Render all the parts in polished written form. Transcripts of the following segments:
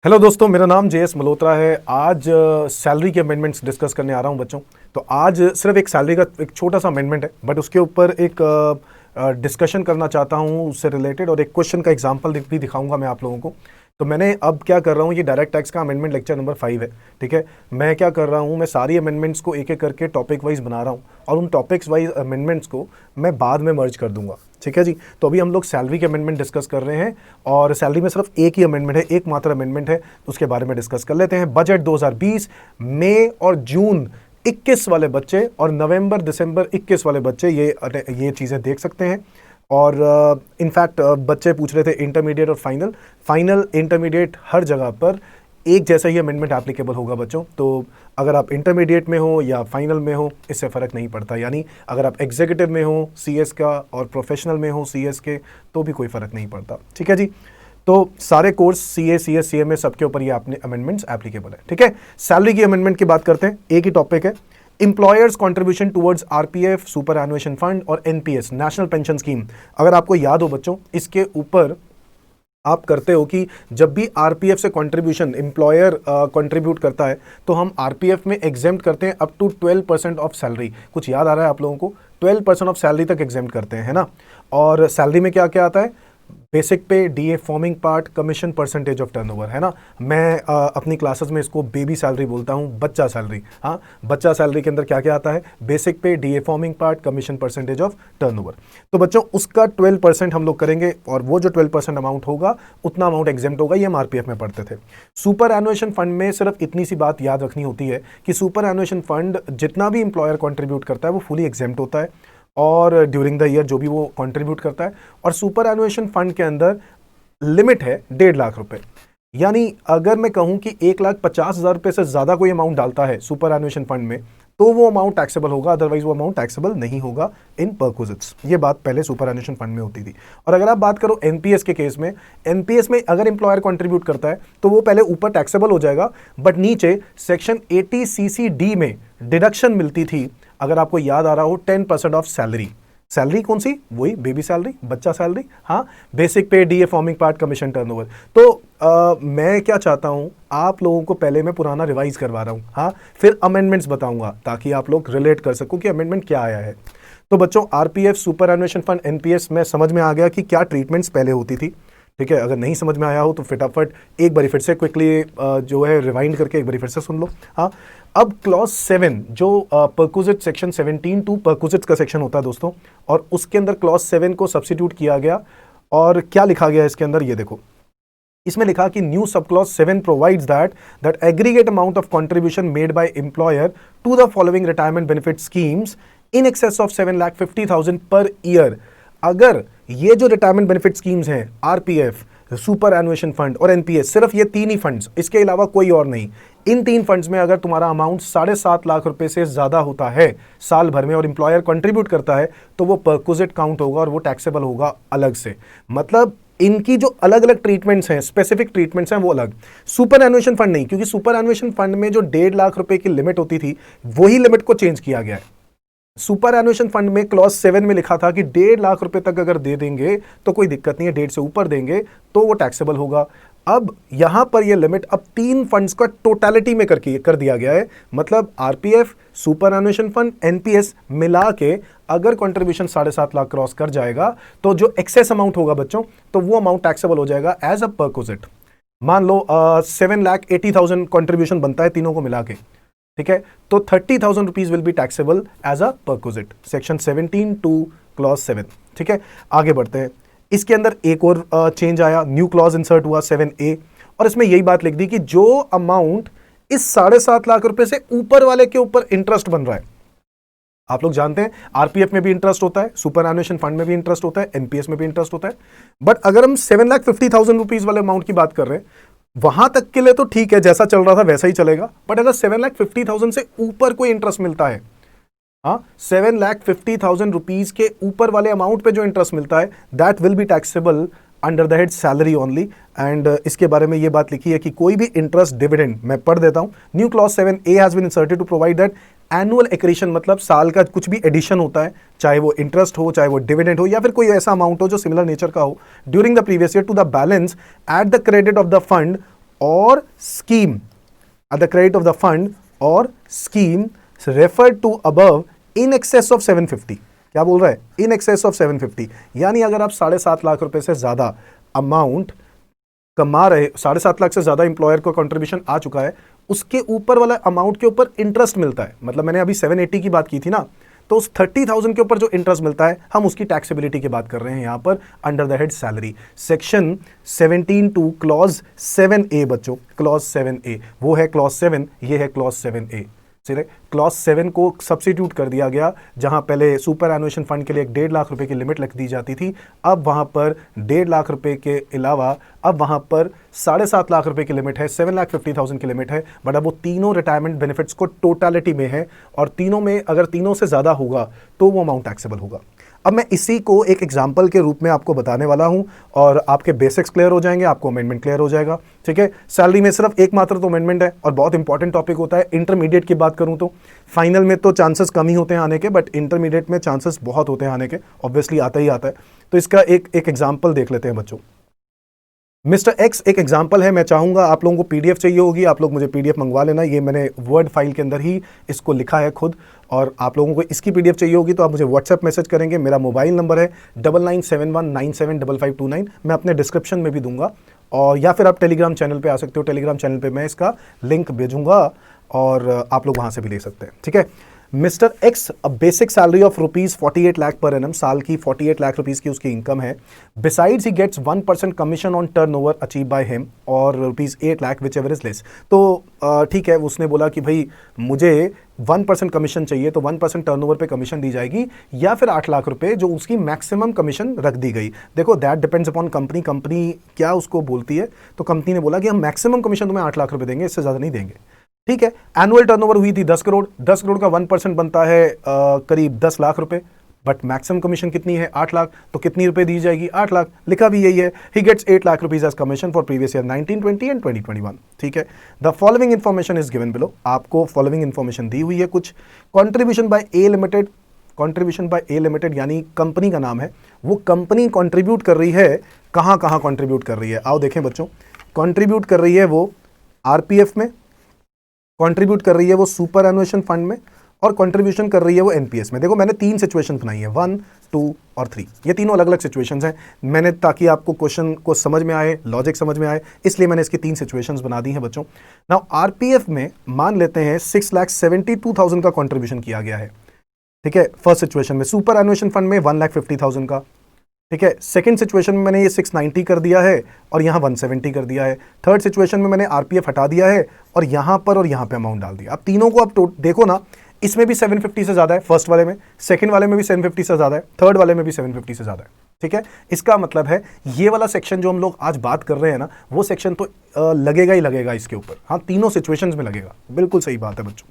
Hello दोस्तों, मेरा नाम जेएस मल्होत्रा है। आज सैलरी के अमेंडमेंट्स डिस्कस करने आ रहा हूं बच्चों। तो आज सिर्फ एक सैलरी का एक छोटा सा अमेंडमेंट है, बट उसके ऊपर एक डिस्कशन करना चाहता हूं उससे रिलेटेड, और एक क्वेश्चन का एग्जांपल भी दिखाऊंगा मैं आप लोगों को। तो मैंने अब क्या कर रहा हूं, ये डायरेक्ट टैक्स का अमेंडमेंट लेक्चर नंबर 5 है, ठीक है। मैं क्या कर रहा हूं, मैं सारी अमेंडमेंट्स को एक एक करके टॉपिक वाइज बना रहा हूं, और उन टॉपिक्स वाइज अमेंडमेंट्स को मैं बाद में मर्ज कर दूंगा, ठीक है जी। तो अभी हम लोग सैलरी के अमेंडमेंट डिस्कस कर रहे हैं, और सैलरी में सिर्फ एक ही अमेंडमेंट है, एक मात्र अमेंडमेंट है, तो उसके बारे में डिस्कस कर लेते हैं। बजट 2020 मई और जून 21 वाले बच्चे और नवंबर दिसंबर 21 वाले बच्चे ये चीज़ें देख सकते हैं। और इनफैक्ट बच्चे पूछ रहे थे इंटरमीडिएट और फाइनल इंटरमीडिएट हर जगह पर एक जैसा ही अमेंडमेंट एप्लीकेबल होगा बच्चों। तो अगर आप इंटरमीडिएट में हो या फाइनल में हो, इससे फ़र्क नहीं पड़ता। यानी अगर आप एग्जीक्यूटिव में हो सीएस का और प्रोफेशनल में हो सीएस के, तो भी कोई फ़र्क नहीं पड़ता, ठीक है जी। तो सारे कोर्स सीए, सीएस, सीएमए सबके ऊपर ये अपने अमेंडमेंट्स एप्लीकेबल है, ठीक है। सैलरी की अमेंडमेंट की बात करते हैं, एक ही टॉपिक है। Employer's contribution towards RPF, superannuation fund और एनपीएस, नेशनल पेंशन स्कीम। अगर आपको याद हो बच्चों, इसके ऊपर आप करते हो कि जब भी आरपीएफ से कंट्रीब्यूशन एम्प्लॉयर कंट्रीब्यूट करता है, तो हम आरपीएफ में एग्जेम्प्ट करते हैं अप टू 12% ऑफ सैलरी। कुछ याद आ रहा है आप लोगों को? 12% ऑफ सैलरी तक एग्जेम्प्ट करते हैं, है ना। और सैलरी में क्या क्या आता है? बेसिक पे, DA forming part, commission, percentage of turnover, है ना। मैं अपनी क्लासेस में इसको बेबी सैलरी बोलता हूँ, बच्चा सैलरी। हाँ, बच्चा सैलरी के अंदर क्या क्या आता है? बेसिक पे, DA forming part, commission, percentage of turnover. तो बच्चों उसका 12% हम लोग करेंगे, और वो जो 12% अमाउंट होगा उतना अमाउंट एग्जेम्प्ट होगा। ये हम आरपीएफ में पढ़ते थे। सुपर एनुएशन फंड में सिर्फ इतनी सी बात याद रखनी होती है कि सुपर एनुएशन फंड जितना भी इंप्लॉयर कॉन्ट्रीब्यूट करता है वो फुली एग्जेम्प्ट होता है, और ड्यूरिंग द ईयर जो भी वो कंट्रीब्यूट करता है। और सुपर एनुएशन फंड के अंदर लिमिट है 1.5 लाख रुपए। यानी अगर मैं कहूं कि 1,50,000 रुपए से ज्यादा कोई अमाउंट डालता है सुपर एनुएशन फंड में, तो वो अमाउंट टैक्सेबल होगा, अदरवाइज वो अमाउंट टैक्सेबल नहीं होगा इन परक्विजिट्स। ये बात पहले सुपर एनुएशन फंड में होती थी। और अगर आप बात करो एनपीएस के केस में, एनपीएस में अगर एम्प्लॉयर कंट्रीब्यूट करता है तो वो पहले ऊपर टैक्सेबल हो जाएगा, बट नीचे सेक्शन 80 CC/D में डिडक्शन मिलती थी, अगर आपको याद आ रहा हो, 10% ऑफ सैलरी। सैलरी कौन सी? वही बेबी सैलरी, बच्चा सैलरी। हाँ, बेसिक पे, DA forming part, commission, turnover. तो मैं क्या चाहता हूं, आप लोगों को पहले मैं पुराना रिवाइज करवा रहा हूं, हाँ, फिर अमेंडमेंट्स बताऊंगा ताकि आप लोग रिलेट कर सको कि अमेंडमेंट क्या आया है। तो बच्चों RPF, superannuation fund, NPS में समझ में आ गया कि क्या ट्रीटमेंट्स पहले होती थी, ठीक है। अगर नहीं समझ में आया हो तो फटाफट एक बार फिर से क्विकली जो है रिवाइंड करके एक बार फिर से सुन लो। हाँ, अब क्लॉज 7 जो परक्विजिट सेक्शन 17 टू परक्विजिट का सेक्शन होता है दोस्तों, और उसके अंदर क्लॉज 7 को सब्स्टिट्यूट किया गया। और क्या लिखा गया इसके अंदर, ये देखो, इसमें लिखा कि new sub clause 7 provides that aggregate amount of contribution made by employer to the following retirement benefit schemes in excess of 7,50,000 per year. अगर ये जो रिटायरमेंट बेनिफिट स्कीम्स हैं, आरपीएफ, सुपर एनुएशन फंड और एनपीएस, सिर्फ ये 3 ही funds, इसके अलावा कोई और नहीं, इन 3 फंड्स में अगर तुम्हारा अमाउंट 7.5 लाख रुपए से ज्यादा होता है साल भर में, और एम्प्लॉयर कंट्रीब्यूट करता है, तो वो परक्विजिट काउंट होगा और वो टैक्सेबल होगा अलग से। मतलब इनकी जो अलग अलग ट्रीटमेंट्स हैं, स्पेसिफिक ट्रीटमेंट्स हैं, वो अलग। सुपर एनुएशन फंड नहीं, क्योंकि सुपर एनुएशन फंड में जो 1.5 लाख रुपए की लिमिट होती थी, वही लिमिट को चेंज किया गया है। सुपर एनुएशन फंड में क्लॉज 7 में लिखा था कि 1.5 लाख रुपए तक अगर दे देंगे तो कोई दिक्कत नहीं है, 1.5 से ऊपर देंगे तो वो टैक्सेबल होगा। अब यहां पर ये लिमिट अब 3 फंड्स का टोटलिटी में कर दिया गया है। मतलब RPF, superannuation fund, NPS मिला के अगर कंट्रीब्यूशन 7.5 लाख क्रॉस कर जाएगा, तो जो एक्सेस अमाउंट होगा बच्चों, तो वो अमाउंट टैक्सेबल हो जाएगा एज अ परक्विजिट। मान लो 7,80,000 कंट्रीब्यूशन बनता है तीनों को मिला के, ठीक है, तो 30,000 rupees will be taxable as a perquisite, section 17 two clause 7, ठीक है। आगे बढ़ते हैं, इसके अंदर एक और चेंज आया, न्यू क्लॉज इंसर्ट हुआ 7A, और इसमें यही बात लिख दी कि जो अमाउंट इस 7.5 लाख रुपए से ऊपर वाले के ऊपर इंटरेस्ट बन रहा है, आप लोग जानते हैं आरपीएफ में भी इंटरेस्ट होता है, सुपर एनुएशन फंड में भी इंटरेस्ट होता है, एनपीएस में भी इंटरेस्ट होता है, बट अगर हम 7,50,000 रुपीज वाले अमाउंट की बात कर रहे हैं, वहां तक के लिए तो ठीक है, जैसा चल रहा था वैसा ही चलेगा। बट अगर 7,50,000 से ऊपर कोई इंटरेस्ट मिलता है, हाँ, 7,50,000 रुपीज के ऊपर वाले अमाउंट पे जो इंटरेस्ट मिलता है, that will be taxable under the head salary only. And इसके बारे में ये बात लिखी है कि कोई भी इंटरेस्ट डिविडेंड, मैं पढ़ देता हूं, new clause 7A has been inserted to provide that annual accretion, मतलब साल का कुछ भी एडिशन होता है, चाहे वो इंटरेस्ट हो, चाहे वो डिविडेंड हो, या फिर कोई ऐसा अमाउंट हो जो सिमिलर नेचर का हो, during the previous year to the balance at the credit of the fund और scheme at the credit of the fund or scheme referred to above in excess of 750। क्या बोल रहा है? in excess of 750, यानी अगर आप 7.5 लाख रुपए से ज्यादा अमाउंट कमा रहे, 7.5 लाख से ज्यादा इंप्लॉयर को कंट्रीब्यूशन आ चुका है, उसके ऊपर वाला अमाउंट के ऊपर इंटरेस्ट मिलता है। मतलब मैंने अभी 780 की बात की थी ना, तो उस 30,000 के ऊपर जो इंटरेस्ट मिलता है, हम उसकी टैक्सेबिलिटी की बात कर रहे हैं यहां पर under the head salary. Section 17(2) clause 7A बच्चों, क्लॉज 7A वो है क्लॉज 7, ये है क्लॉज 7A। क्लॉज 7 को सब्स्टिट्यूट कर दिया गया, जहां पहले सुपर एनुएशन फंड के लिए 1.5 लाख रुपए की लिमिट रख दी जाती थी, अब वहां पर 1.5 लाख रुपए के अलावा अब वहां पर 7.5 लाख रुपए की लिमिट है, 7,50,000 की लिमिट है। बट अब वो तीनों रिटायरमेंट बेनिफिट्स को टोटालिटी में है, और तीनों में अगर तीनों से ज्यादा होगा तो वो अमाउंट टैक्सेबल होगा। अब मैं इसी को एक एग्जाम्पल के रूप में आपको बताने वाला हूं, और आपके बेसिक्स क्लियर हो जाएंगे, आपको अमेंडमेंट क्लियर हो जाएगा। ठीक है, सैलरी में सिर्फ एकमात्र तो अमेंडमेंट है, और बहुत इंपॉर्टेंट टॉपिक होता है। इंटरमीडिएट की बात करूं तो फाइनल में तो चांसेस कम ही होते हैं आने के, बट इंटरमीडिएट में चांसेस बहुत होते हैं आने के, ऑब्वियसली आता ही आता है। तो इसका एक एग्जाम्पल देख लेते हैं बच्चों। मिस्टर एक्स एक एग्जाम्पल है। मैं चाहूंगा आप लोगों को पीडीएफ चाहिए होगी, आप लोग मुझे पीडीएफ मंगवा लेना, ये मैंने वर्ड फाइल के अंदर ही इसको लिखा है खुद। और आप लोगों को इसकी पीडीएफ चाहिए होगी तो आप मुझे व्हाट्सएप मैसेज करेंगे। मेरा मोबाइल नंबर है 9971975529, मैं अपने डिस्क्रिप्शन में भी दूंगा, और या फिर आप टेलीग्राम चैनल पे आ सकते हो। टेलीग्राम चैनल पे मैं इसका लिंक भेजूंगा और आप लोग वहां से भी ले सकते हैं। ठीक है, mister x basic salary of rupees 48 lakh per annum, साल की 48 लाख रुपीज की उसकी इनकम है। Besides he gets 1% commission on turnover achieve by him, और rupees 8 lakh whichever is less. तो ठीक है, उसने बोला कि भाई मुझे 1% कमीशन चाहिए, तो 1% टर्नओवर पे कमीशन दी जाएगी, या फिर 8 लाख रुपए जो उसकी मैक्सिमम कमीशन रख दी गई। देखो that depends upon company, company क्या उसको बोलती है। तो कंपनी ने बोला कि हम मैक्सिमम कमीशन तुम्हें 8 लाख रुपए देंगे, इससे ज्यादा नहीं देंगे। ठीक है, एनुअल टर्नओवर हुई थी 10 करोड़, 10 करोड़ का 1% बनता है करीब 10 लाख रुपए, बट मैक्सिमम कमीशन कितनी है? 8 लाख। तो कितनी रुपए दी जाएगी? 8 लाख। लिखा भी यही है, he gets 8 lakh rupees as commission for previous year 1920 and 2021। ठीक है, the following information is given below, आपको फॉलोइंग इन्फॉर्मेशन दी हुई है कुछ। Contribution by A limited, contribution by A limited यानी कंपनी का नाम है, वो कंपनी कॉन्ट्रीब्यूट कर रही है, कहां कहां कॉन्ट्रीब्यूट कर रही है? आओ देखें बच्चों। कॉन्ट्रीब्यूट कर रही है वो आरपीएफ में, कंट्रीब्यूट कर रही है वो सुपर एनुएशन फंड में, और कंट्रीब्यूशन कर रही है वो एनपीएस में। देखो मैंने 3 सिचुएशन बनाई है, 1, 2 और 3। ये तीनों अलग अलग सिचुएशंस हैं मैंने, ताकि आपको क्वेश्चन को समझ में आए, लॉजिक समझ में आए, इसलिए मैंने इसकी 3 सिचुएशंस बना दी हैं बच्चों। नाउ आरपीएफ में मान लेते हैं 6,72,000 का कंट्रीब्यूशन किया गया है। ठीक है, फर्स्ट सिचुएशन में। सुपर एनुएशन फंड में 1,50,000 का। ठीक है, सेकंड सिचुएशन में मैंने ये 690 कर दिया है और यहाँ 170 कर दिया है। थर्ड सिचुएशन में मैंने आरपीएफ हटा दिया है और यहाँ पे अमाउंट डाल दिया। अब तीनों को अब देखो ना, इसमें भी 750 से ज्यादा है फर्स्ट वाले में, सेकंड वाले में भी 750 से ज्यादा है, थर्ड वाले में भी 750 से ज्यादा है। ठीक है, इसका मतलब है ये वाला सेक्शन जो हम लोग आज बात कर रहे हैं ना, वो सेक्शन तो लगेगा ही लगेगा इसके ऊपर। हाँ, तीनों सिचुएशंस में लगेगा, बिल्कुल सही बात है बच्चों।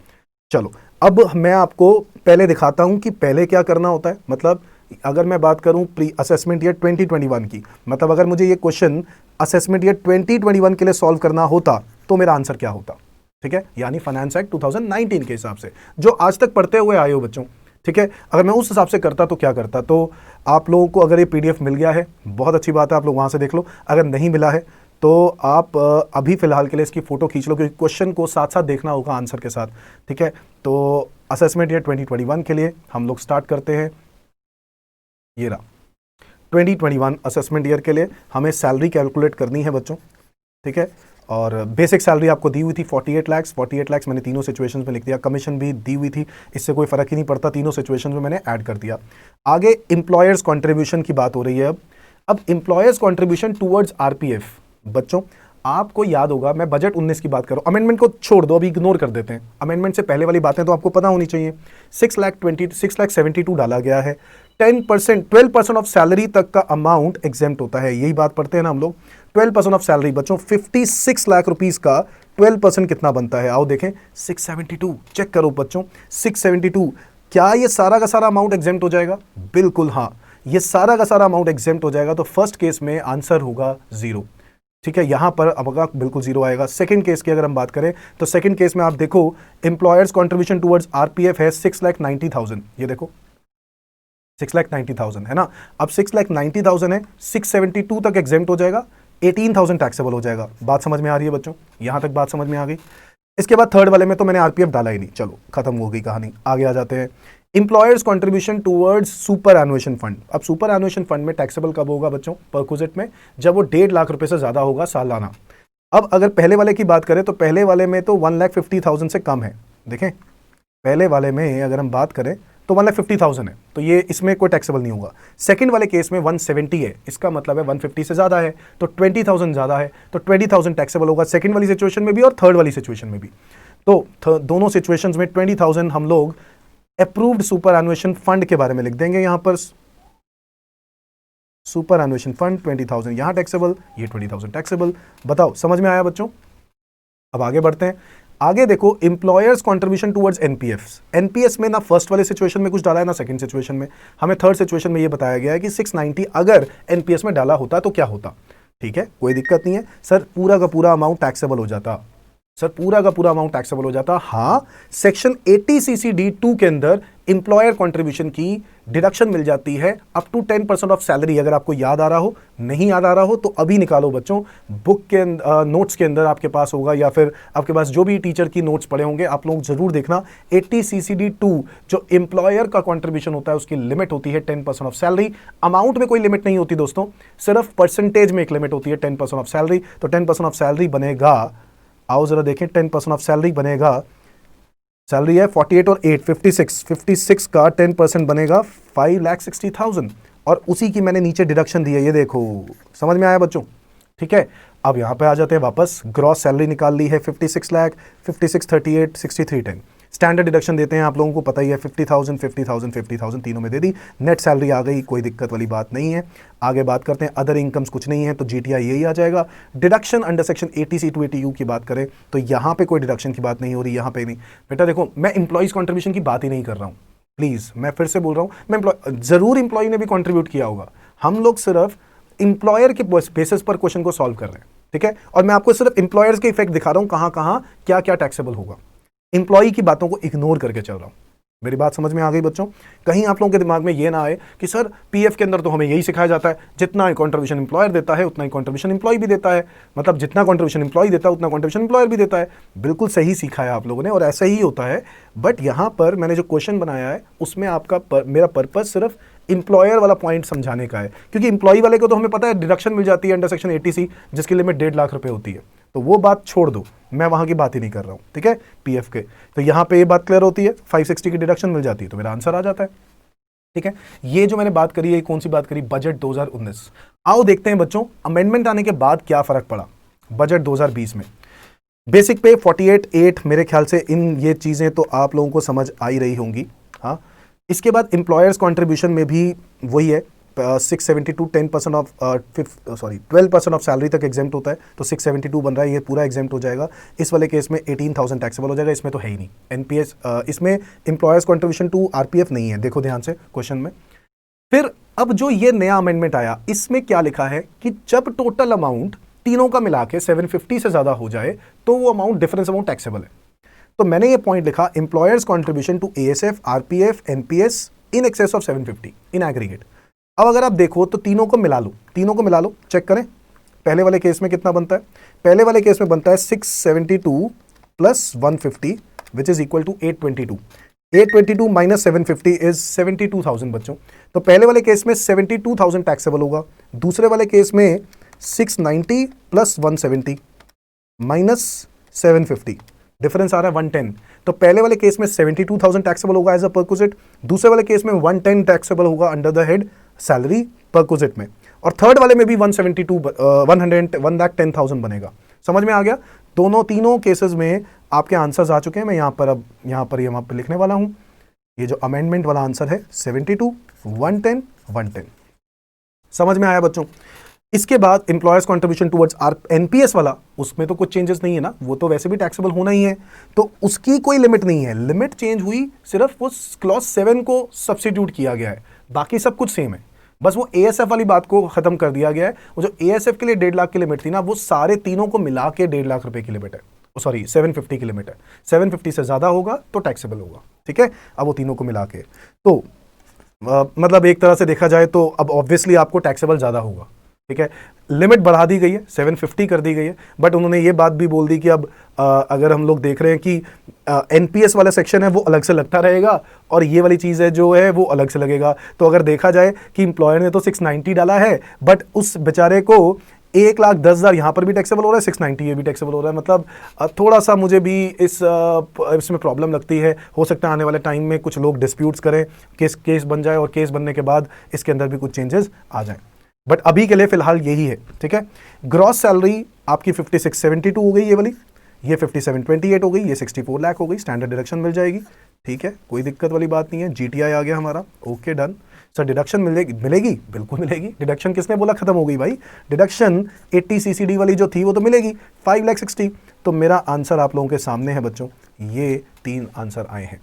चलो अब मैं आपको पहले दिखाता हूं कि पहले क्या करना होता है। मतलब अगर मैं बात करूं प्री असेसमेंट ईयर 2021 की, मतलब अगर मुझे ये क्वेश्चन असेसमेंट ईयर 2021 के लिए सॉल्व करना होता तो मेरा आंसर क्या होता? ठीक है, यानी फाइनेंस एक्ट 2019 के हिसाब से जो आज तक पढ़ते हुए आए हो बच्चों। ठीक है, अगर मैं उस हिसाब से करता तो क्या करता? तो आप लोगों को अगर ये पीडीएफ मिल गया है, बहुत अच्छी बात है, आप लोग वहां से देख लो। अगर नहीं मिला है तो आप अभी फिलहाल के लिए इसकी फोटो खींच लो, क्योंकि क्वेश्चन को साथ साथ देखना होगा आंसर के साथ। ठीक है, तो असेसमेंट ईयर 2021 के लिए हम लोग स्टार्ट करते हैं। ये रहा 2021 असेसमेंट ईयर के लिए हमें सैलरी कैलकुलेट करनी है बच्चों। ठीक है, और बेसिक सैलरी आपको दी हुई थी 48 लाख। 48 लाख मैंने तीनों सिचुएशंस में लिख दिया, कमीशन भी दी हुई थी, इससे कोई फर्क ही नहीं पड़ता, तीनों सिचुएशंस में मैंने ऐड कर दिया। आगे इंप्लॉयर्स कंट्रीब्यूशन की बात हो रही है। अब इंप्लॉयर्स कंट्रीब्यूशन टुवर्ड्स आरपीएफ, बच्चों आपको याद होगा मैं बजट 19 की बात कर रहा हूं, अमेंडमेंट को छोड़ दो, अभी इग्नोर कर देते हैं, अमेंडमेंट से पहले वाली बातें तो आपको पता होनी चाहिए। 6,72 डाला गया है, 10% 12% ऑफ सैलरी तक का अमाउंट एग्जेम्प्ट होता है, यही बात पढ़ते हैं ना हम लोग। 12% ऑफ सैलरी बच्चों, 56 लाख रुपीस का 12% कितना बनता है? आओ देखें, 672। चेक करो बच्चों, 672। क्या ये सारा का सारा अमाउंट एग्जेम्प्ट हो जाएगा? बिल्कुल हाँ, ये सारा का सारा अमाउंट एग्जेम्प्ट हो जाएगा। तो फर्स्ट केस में आंसर होगा 0। ठीक है, यहां पर अब बिल्कुल 0 आएगा। सेकंड केस की अगर हम बात करें तो सेकंड केस में आप देखो एम्प्लॉयर्स कंट्रीब्यूशन टुवर्ड्स आरपीएफ है 6,90,000। ये देखो 6,90,000 है ना। अब 6,90,000 है, 672 तक एग्जेम्प्ट हो जाएगा, 18,000 टैक्सेबल हो जाएगा। बात समझ में आ रही है बच्चों? यहां तक बात समझ में आ गई। इसके बाद थर्ड वाले में तो मैंने आरपीएफ डाला ही नहीं, चलो खत्म हो गई कहानी, आगे आ जाते हैं। Employer's contribution towards superannuation fund. अब सुपर एनुएशन फंड में टैक्सेबल कब होगा बच्चों? परक्विजिट में, जब वो 1.5 लाख रुपए से ज्यादा होगा सालाना। अब अगर पहले वाले की बात करें तो पहले वाले में तो 1,50,000 से कम है। देखें पहले वाले में अगर हम बात करें तो 1,50,000 है, तो ये इसमें कोई टैक्सेबल नहीं होगा। सेकंड वाले केस में 170 है, इसका मतलब है 150 से ज्यादा है, तो 20,000 ज्यादा है, तो 20,000 टैक्सेबल होगा सेकंड वाली सिचुएशन में भी और थर्ड वाली सिचुएशन में भी। तो दोनों सिचुएशंस में 20,000 हम लोग अप्रूव्ड सुपर एनुएशन फंड के बारे में लिख देंगे। यहां पर सुपर एनुएशन फंड 20,000 यहां टैक्सेबल, ये 20,000 टैक्सेबल। बताओ समझ में आया बच्चों? अब आगे बढ़ते हैं। आगे देखो employers contribution towards NPS. NPS में ना फर्स्ट वाले सिचुएशन में कुछ डाला है ना सेकंड सिचुएशन में। हमें थर्ड सिचुएशन में ये बताया गया है कि 690 अगर एनपीएस में डाला होता तो क्या होता। ठीक है, कोई दिक्कत नहीं है सर, पूरा का पूरा अमाउंट टैक्सेबल हो जाता। सर पूरा का पूरा अमाउंट टैक्सेबल हो जाता। हाँ, सेक्शन 80CC(d)(2) के अंदर इंप्लॉयर कंट्रीब्यूशन की डिडक्शन मिल जाती है अप टू 10% ऑफ सैलरी। अगर आपको याद आ रहा हो, नहीं याद आ रहा हो तो अभी निकालो बच्चों, बुक के नोट्स के अंदर आपके पास होगा, या फिर आपके पास जो भी टीचर की नोट्स पड़े होंगे आप लोग जरूर देखना। 80CC(d)(2) जो इंप्लॉयर का कंट्रीब्यूशन होता है उसकी लिमिट होती है 10% ऑफ सैलरी। अमाउंट में कोई लिमिट नहीं होती दोस्तों, सिर्फ परसेंटेज में एक लिमिट होती है 10% ऑफ सैलरी। तो 10% ऑफ सैलरी बनेगा, आओ जरा देखें, 10% ऑफ सैलरी बनेगा, सैलरी है 48 और 8 56 का 10% बनेगा 5,60,000, और उसी की मैंने नीचे डिडक्शन दी है, ये देखो। समझ में आया बच्चों? ठीक है, अब यहां पे आ जाते हैं वापस। ग्रॉस सैलरी निकाल ली है 56 लाख, 56, 38, 6310। स्टैंडर्ड डिडक्शन देते हैं, आप लोगों को पता ही है, 50,000 50,000 50,000 तीनों में दे दी। नेट सैलरी आ गई, कोई दिक्कत वाली बात नहीं है। आगे बात करते हैं, अदर इनकम्स कुछ नहीं है तो जीटीआई यही आ जाएगा। Deduction under section 80C to 80U की बात करें तो यहाँ पे कोई डिडक्शन की बात नहीं हो रही, यहाँ पे नहीं। बेटा देखो, मैं इंप्लॉइज कॉन्ट्रीब्यूशन की बात ही नहीं कर रहा हूँ, प्लीज मैं फिर से बोल रहा हूँ, मैं जरूर इंप्लॉय ने भी कॉन्ट्रीब्यूट किया होगा, हम लोग सिर्फ इंप्लॉयर के बेसिस पर क्वेश्चन को सॉल्व कर रहे हैं। ठीक है, और मैं आपको सिर्फ इंप्लॉयर्स के इफेक्ट दिखा रहा हूं, कहां कहां क्या क्या टैक्सेबल होगा। इंप्लॉय की बातों को इग्नोर करके चल रहा हूं। मेरी बात समझ में आ गई बच्चों? कहीं आप लोगों के दिमाग में ये ना आए कि सर पीएफ के अंदर तो हमें यही सिखाया जाता है, जितना कंट्रीब्यूशन इंप्लॉयर देता है उतना ही कंट्रीब्यूशन इंप्लॉय भी देता है, मतलब जितना कंट्रीब्यूशन इंप्लॉय देता है उतना कंट्रीब्यूशन इंप्लॉयर भी देता है। बिल्कुल सही सीखा है आप लोगों ने और ऐसा ही होता है। बट यहां पर मैंने जो क्वेश्चन बनाया है उसमें मेरा पर्पज सिर्फ इंप्लॉयर वाला पॉइंट समझाने का है, क्योंकि इंप्लॉय वाले को तो हमें पता है डिडक्शन मिल जाती है अंडर सेक्शन 80C, जिसकी लिमिट 1.5 लाख रुपए होती है, तो वो बात छोड़ दो, मैं वहां की बात ही नहीं कर रहा हूं। ठीक है, पीएफ के तो यहां पे ये बात क्लियर होती है, 560 की डिडक्शन मिल जाती है तो मेरा आंसर आ जाता है। ठीक है, ये जो मैंने बात करी है, कौन सी बात करी? बजट 2019। आओ देखते हैं बच्चों, अमेंडमेंट आने के बाद क्या फर्क पड़ा बजट 2020 में। बेसिक पे 48(8) मेरे ख्याल से इन ये चीजें तो आप लोगों को समझ आ ही रही होंगी। हाँ, इसके बाद एम्प्लॉयर्स कंट्रीब्यूशन में भी वही है, 672 10% ऑफ 12% ऑफ सैलरी तक एग्जेम्प्ट होता है, तो 672 बन रहा है, ये पूरा एग्जेम्प्ट हो जाएगा। इस वाले केस में 18,000 टैक्सेबल हो जाएगा, इसमें तो है ही नहीं एनपीएस, इसमें एम्प्लॉयर्स कंट्रीब्यूशन टू आरपीएफ नहीं है, देखो ध्यान से क्वेश्चन में। फिर अब जो ये नया अमेंडमेंट आया, इसमें क्या लिखा है कि जब टोटल अमाउंट तीनों का मिला के 750 से ज्यादा हो जाए तो वो अमाउंट डिफरेंस अमाउंट टैक्सेबल है। तो मैंने ये पॉइंट लिखा, employer's contribution to ASF, RPF, NPS in excess of 750 in aggregate. अब अगर आप देखो तो तीनों को मिला लो, चेक करें पहले वाले केस में कितना बनता है। पहले वाले केस में बनता है 672 plus 150 which is equal to 822। 822 minus 750 is 72,000 बच्चों। तो पहले वाले केस में 72,000 टैक्सेबल होगा, दूसरे वाले केस में 690 प्लस 170 माइनस 750, डिफरेंस आ रहा है 110। तो पहले वाले केस में 72,000 टैक्सेबल होगा एज अ परक्विजिट, दूसरे वाले केस में 110 टैक्सेबल होगा under the head salary perquisite में, और थर्ड वाले में भी 110,000 बनेगा। समझ में आ गया? तीनों केसेस में आपके आंसर्स आ चुके हैं। मैं यहाँ पर लिखने वाला हूं, ये जो अमेंडमेंट वाला आंसर है 72, 110, 110। समझ में आया बच्चों? इसके बाद एम्प्लॉयर्स कंट्रीब्यूशन टुवर्ड्स एनपीएस वाला, उसमें तो कुछ चेंजेस नहीं है ना, वो तो वैसे भी टैक्सेबल होना ही है, तो उसकी कोई लिमिट नहीं है। लिमिट चेंज हुई, सिर्फ वो क्लॉज 7 को सब्स्टिट्यूट किया गया है, बाकी सब कुछ सेम है। बस वो एएसएफ वाली बात को खत्म कर दिया गया है। वो जो एएसएफ के लिए 1.5 लाख की लिमिट थी ना, वो सारे तीनों को मिला के 1.5 लाख रुपए की लिमिट है, सॉरी 750 की लिमिट है। 750 से ज्यादा होगा तो टैक्सेबल होगा। ठीक है, अब वो तीनों को मिला के तो मतलब एक तरह से देखा जाए तो अब ऑब्वियसली आपको टैक्सेबल ज्यादा होगा। ठीक है, लिमिट बढ़ा दी गई है, 750 कर दी गई है, बट उन्होंने ये बात भी बोल दी कि अब अगर हम लोग देख रहे हैं कि एनपीएस वाला सेक्शन है वो अलग से लगता रहेगा और ये वाली चीज़ है जो है वो अलग से लगेगा। तो अगर देखा जाए कि एम्प्लॉयर ने तो 690 डाला है, बट उस बेचारे को 1,10,000 यहाँ पर भी टैक्सेबल हो रहा है, 690 ये भी टैक्सेबल हो रहा है। मतलब थोड़ा सा मुझे भी इसमें प्रॉब्लम लगती है। हो सकता है आने वाले टाइम में कुछ लोग डिस्प्यूट्स करें, केस बन जाए और केस बनने के बाद इसके अंदर भी कुछ चेंजेस आ जाएं, बट अभी के लिए फिलहाल यही है। ठीक है, ग्रॉस सैलरी आपकी 5672 हो गई, ये वाली, ये 5728 हो गई, ये 64 लाख हो गई, स्टैंडर्ड डिडक्शन मिल जाएगी। ठीक है, कोई दिक्कत वाली बात नहीं है। जीटीआई आ गया हमारा, ओके डन। सर डिडक्शन मिलेगी, बिल्कुल मिलेगी। डिडक्शन किसने बोला खत्म हो गई भाई? डिडक्शन 80 सीसीडी वाली जो थी वो तो मिलेगी, 5,60,000। तो मेरा आंसर आप लोगों के सामने है बच्चों, ये 3 आंसर आए हैं।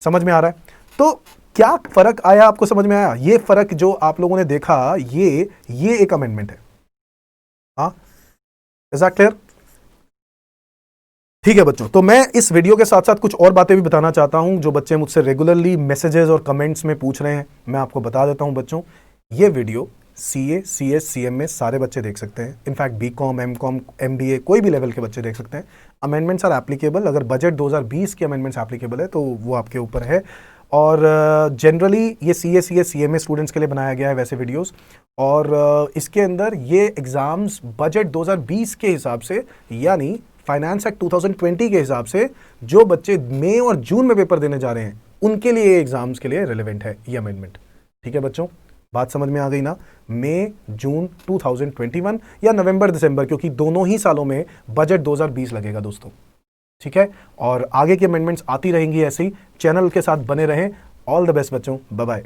समझ में आ रहा है? तो क्या फर्क आया, आपको समझ में आया? ये फर्क जो आप लोगों ने देखा, ये एक अमेंडमेंट है। हाँ, इज दैट क्लियर? ठीक है बच्चों, तो मैं इस वीडियो के साथ साथ कुछ और बातें भी बताना चाहता हूं जो बच्चे मुझसे रेगुलरली मैसेजेस और कमेंट्स में पूछ रहे हैं। मैं आपको बता देता हूं बच्चों, ये वीडियो सीए, सीएस, सीएम में सारे बच्चे देख सकते हैं। इनफैक्ट बीकॉम, एमकॉम, एमबीए, कोई भी लेवल के बच्चे देख सकते हैं। Amendments are applicable. अगर बजट 2020 की अमेंडमेंट्स एप्लीकेबल है तो वो आपके ऊपर है। और जनरली ये सीए, सीएस, सीएमए स्टूडेंट्स के लिए बनाया गया है वैसे वीडियोस। और इसके अंदर ये एग्जाम्स बजट 2020 के हिसाब से, यानी फाइनेंस एक्ट 2020 के हिसाब से जो बच्चे मई और जून में पेपर देने जा रहे हैं उनके लिए एग्जाम्स के लिए रिलेवेंट है ये अमेंडमेंट। ठीक है बच्चों, बात समझ में आ गई ना? मई जून 2021 या नवंबर दिसंबर, क्योंकि दोनों ही सालों में बजट 2020 लगेगा दोस्तों। ठीक है, और आगे की अमेंडमेंट्स आती रहेंगी ऐसे ही। चैनल के साथ बने रहें। ऑल द बेस्ट बच्चों, बाय बाय।